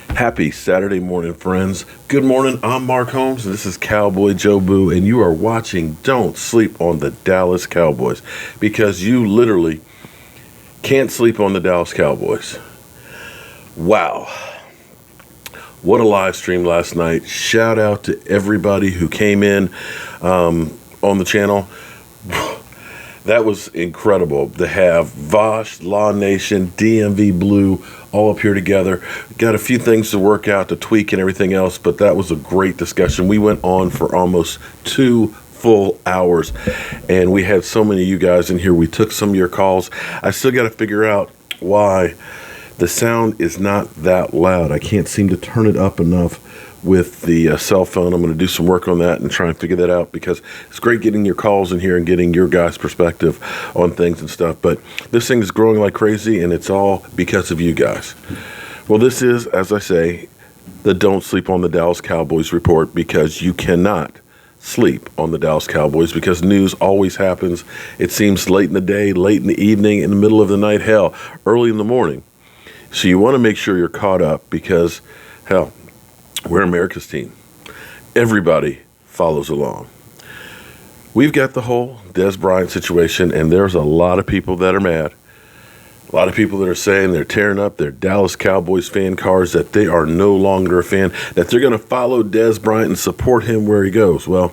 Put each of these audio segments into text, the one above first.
Happy Saturday morning, friends. Good morning. I'm Mark Holmes, and this is Cowboy Joe Boo, and you are watching Don't Sleep on the Dallas Cowboys, because you literally can't sleep on the Dallas Cowboys. Wow. What a live stream last night. Shout out to everybody who came in on the channel. That was incredible to have Vosh, Law Nation, DMV Blue all up here together. Got a few things to work out, to tweak and everything else, but that was a great discussion. We went on for almost 2 full hours, and we had so many of you guys in here. We took some of your calls. I still got to figure out why the sound is not that loud. I can't seem to turn it up enough with the cell phone. I'm going to do some work on that and try and figure that out, because it's great getting your calls in here and getting your guys' perspective on things and stuff. But this thing is growing like crazy, and it's all because of you guys. Well, this is, as I say, the Don't Sleep on the Dallas Cowboys report, because you cannot sleep on the Dallas Cowboys, because news always happens. It seems late in the day, late in the evening, in the middle of the night, hell, early in the morning. So you want to make sure you're caught up, because, hell, we're America's team. Everybody follows along. We've got the whole Dez Bryant situation, and there's a lot of people that are mad. A lot of people that are saying they're tearing up their Dallas Cowboys fan cards, that they are no longer a fan, that they're going to follow Dez Bryant and support him where he goes. Well,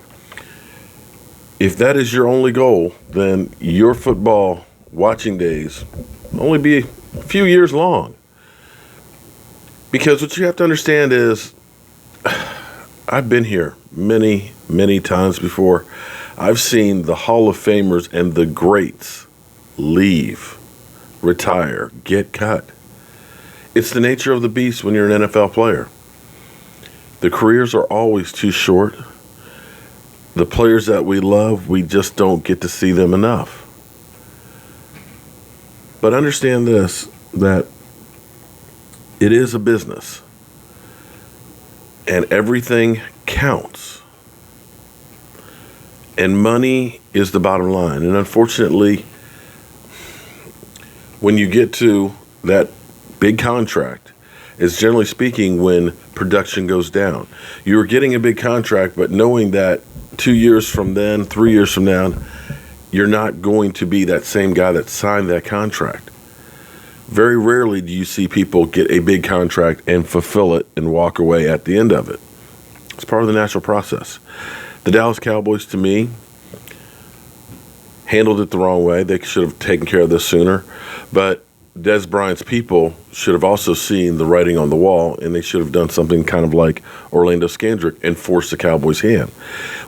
if that is your only goal, then your football watching days will only be a few years long. Because what you have to understand is, I've been here many, many times before. I've seen the Hall of Famers and the greats leave, retire, get cut. It's the nature of the beast when you're an NFL player. The careers are always too short. The players that we love, we just don't get to see them enough. But understand this, that it is a business. And everything counts. And money is the bottom line. And unfortunately, when you get to that big contract, it's generally speaking when production goes down. You're getting a big contract, but knowing that 2 years from then, 3 years from now, you're not going to be that same guy that signed that contract. Very rarely do you see people get a big contract and fulfill it and walk away at the end of it. It's part of the natural process. The Dallas Cowboys, to me, handled it the wrong way. They should have taken care of this sooner. But Dez Bryant's people should have also seen the writing on the wall, and they should have done something kind of like Orlando Scandrick and forced the Cowboys' hand.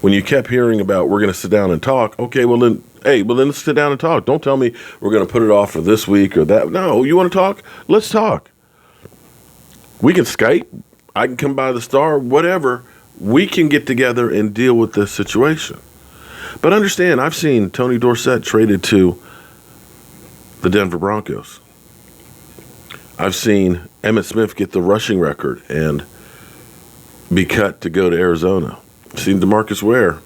When you kept hearing about, we're going to sit down and talk, okay, well then, hey, well then let's sit down and talk. Don't tell me we're going to put it off for this week or that. No, you want to talk? Let's talk. We can Skype. I can come by the Star, whatever. We can get together and deal with this situation. But understand, I've seen Tony Dorsett traded to the Denver Broncos. I've seen Emmitt Smith get the rushing record and be cut to go to Arizona. I've seen DeMarcus Ware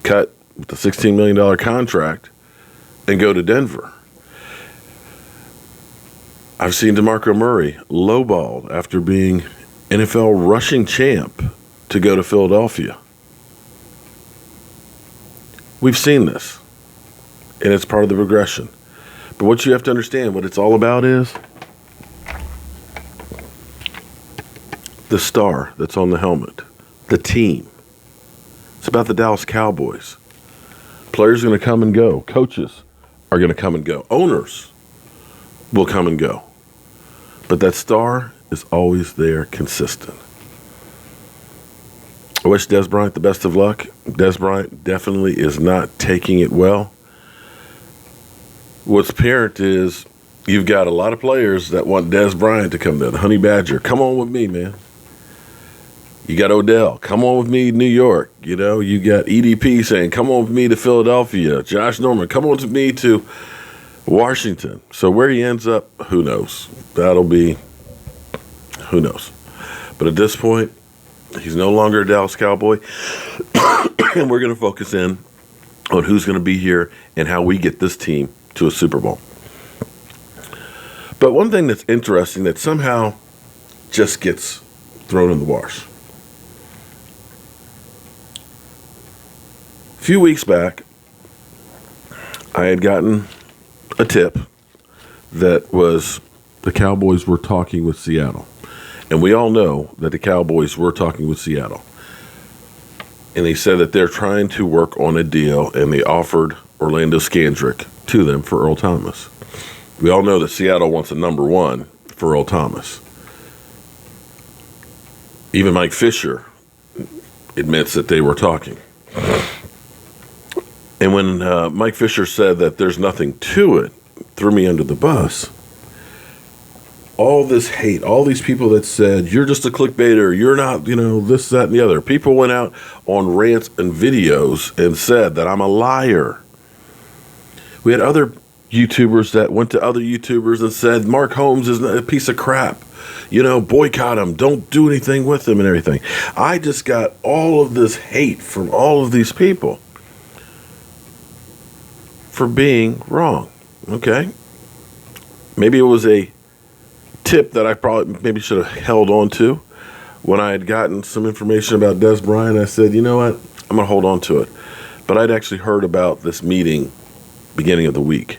cut with a $16 million contract and go to Denver. I've seen DeMarco Murray lowballed after being NFL rushing champ to go to Philadelphia. We've seen this, and it's part of the progression. But what you have to understand, what it's all about is the star that's on the helmet, the team. It's about the Dallas Cowboys. Players are going to come and go. Coaches are going to come and go. Owners will come and go. But that star is always there, consistent. I wish Dez Bryant the best of luck. Dez Bryant definitely is not taking it well. What's apparent is you've got a lot of players that want Dez Bryant to come there. The Honey Badger, come on with me, man. You got Odell, come on with me to New York. You know, you got EDP saying, come on with me to Philadelphia. Josh Norman, come on with me to Washington. So where he ends up, who knows? Who knows? But at this point, he's no longer a Dallas Cowboy. And we're going to focus in on who's going to be here and how we get this team to a Super Bowl. But one thing that's interesting that somehow just gets thrown in the wash. A few weeks back, I had gotten a tip that was the Cowboys were talking with Seattle. And we all know that the Cowboys were talking with Seattle. And they said that they're trying to work on a deal, and they offered Orlando Scandrick to them for Earl Thomas. We all know that Seattle wants a number one for Earl Thomas. Even Mike Fisher admits that they were talking. And when Mike Fisher said that there's nothing to it, threw me under the bus. All this hate, all these people that said, you're just a clickbaiter, you're not, this, that, and the other. People went out on rants and videos and said that I'm a liar. We had other YouTubers that went to other YouTubers and said, Mark Holmes is a piece of crap. Boycott him. Don't do anything with him and everything. I just got all of this hate from all of these people for being wrong. Okay? Maybe it was a tip that I maybe should have held on to. When I had gotten some information about Dez Bryant, I said, you know what? I'm going to hold on to it. But I'd actually heard about this meeting beginning of the week.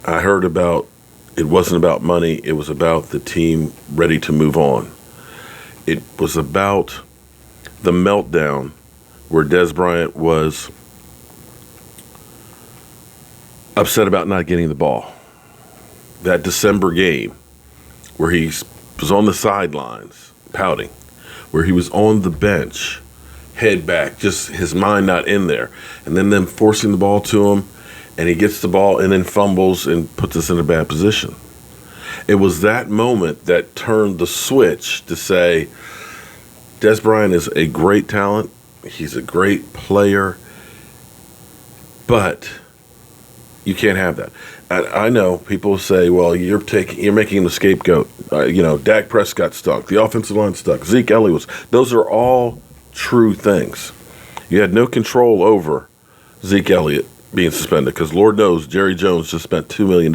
I heard about it wasn't about money. It was about the team ready to move on. It was about the meltdown where Dez Bryant was upset about not getting the ball. That December game where he was on the sidelines pouting, where he was on the bench, head back, just his mind not in there, and then them forcing the ball to him, and he gets the ball and then fumbles and puts us in a bad position. It was that moment that turned the switch to say, Dez Bryant is a great talent. He's a great player. But you can't have that. And I know people say, well, you're making him the scapegoat. Dak Prescott stuck. The offensive line stuck. Zeke Elliott was. Those are all true things. You had no control over Zeke Elliott being suspended because Lord knows Jerry Jones just spent $2 million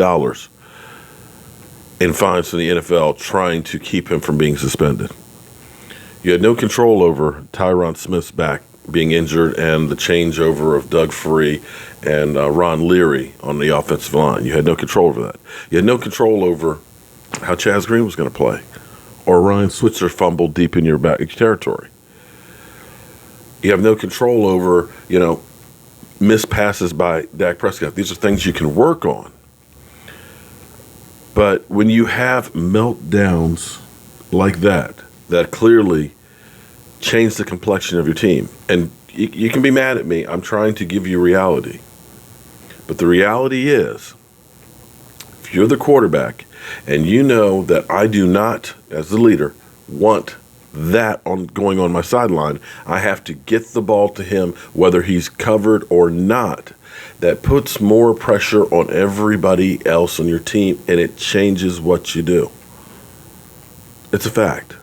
in fines from the NFL trying to keep him from being suspended. You had no control over Tyron Smith's back being injured and the changeover of Doug Free and Ron Leary on the offensive line. You had no control over that. You had no control over how Chaz Green was going to play or Ryan Switzer fumbled deep in your back territory. You have no control over, missed passes by Dak Prescott. These are things you can work on. But when you have meltdowns like that clearly change the complexion of your team, and you can be mad at me, I'm trying to give you reality. But the reality is, if you're the quarterback and you know that I do not, as the leader, want that going on my sideline, I have to get the ball to him whether he's covered or not. That puts more pressure on everybody else on your team, and it changes what you do. It's a fact.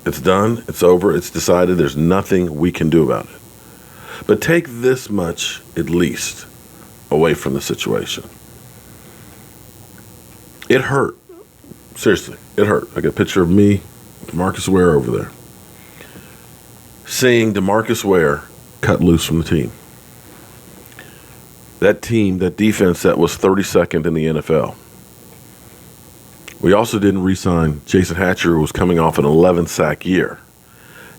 It's done. It's over. It's decided. There's nothing we can do about it. But take this much, at least, away from the situation. It hurt. Seriously, it hurt. I got a picture of me, DeMarcus Ware over there, seeing DeMarcus Ware cut loose from the team. That team, that defense that was 32nd in the NFL. We also didn't re-sign Jason Hatcher, who was coming off an 11-sack year.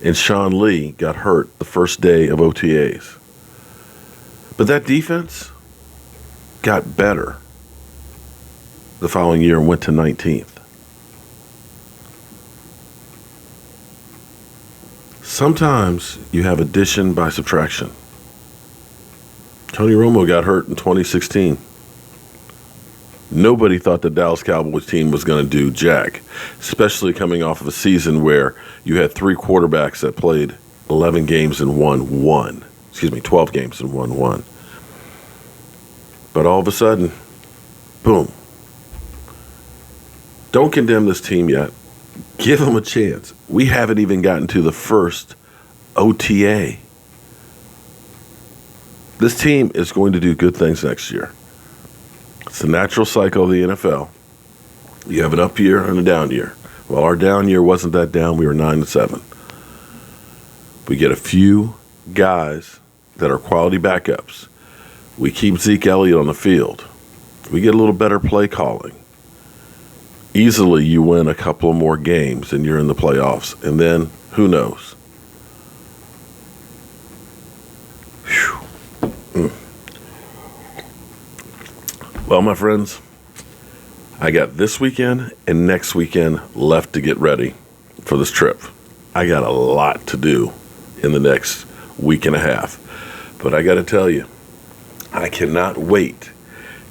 And Sean Lee got hurt the first day of OTAs. But that defense got better the following year and went to 19th. Sometimes you have addition by subtraction. Tony Romo got hurt in 2016. Nobody thought the Dallas Cowboys team was going to do jack, especially coming off of a season where you had 3 quarterbacks that played 11 games and won 1. 12 games and won 1. But all of a sudden, boom. Don't condemn this team yet. Give them a chance. We haven't even gotten to the first OTA. This team is going to do good things next year. It's the natural cycle of the NFL. You have an up year and a down year. Well, our down year wasn't that down. We were 9-7. We get a few guys that are quality backups. We keep Zeke Elliott on the field. We get a little better play calling. Easily you win a couple of more games and you're in the playoffs. And then, who knows? Well, my friends, I got this weekend and next weekend left to get ready for this trip. I got a lot to do in the next week and a half. But I got to tell you, I cannot wait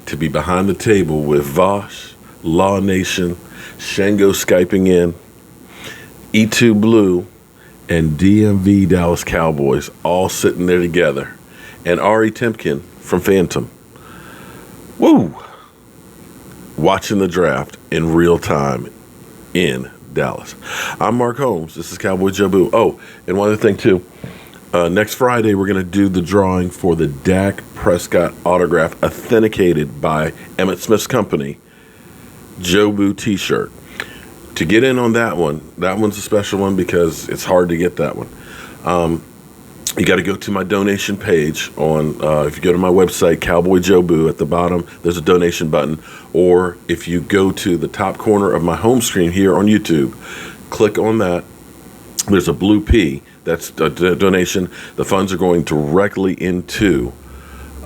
to be behind the table with Vosh, Law Nation, Shango Skyping in, E2 Blue, and DMV Dallas Cowboys all sitting there together, and Ari Timken from Phantom. Woo! Watching the draft in real time in Dallas. I'm Mark Holmes. This is Cowboy Joe Boo. Oh, and one other thing, too. Next Friday, we're going to do the drawing for the Dak Prescott autograph authenticated by Emmett Smith's company, Joe Boo t-shirt. To get in on that one's a special one because it's hard to get that one. You got to go to my donation page on, if you go to my website, Cowboy Joe Boo, at the bottom, there's a donation button. Or if you go to the top corner of my home screen here on YouTube, click on that. There's a blue P. That's a donation. The funds are going directly into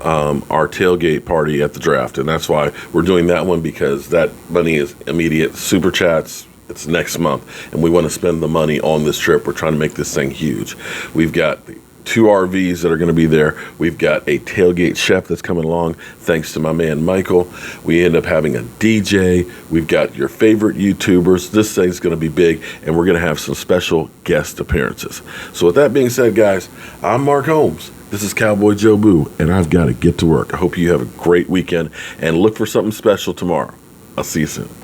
our tailgate party at the draft. And that's why we're doing that one, because that money is immediate. Super chats, it's next month. And we want to spend the money on this trip. We're trying to make this thing huge. We've got 2 RVs that are going to be there. We've got a tailgate chef that's coming along, thanks to my man Michael. We end up having a DJ. We've got your favorite YouTubers. This thing's going to be big, and we're going to have some special guest appearances. So with that being said, guys, I'm Mark Holmes. This is Cowboy Joe Boo, and I've got to get to work. I hope you have a great weekend, and look for something special tomorrow. I'll see you soon.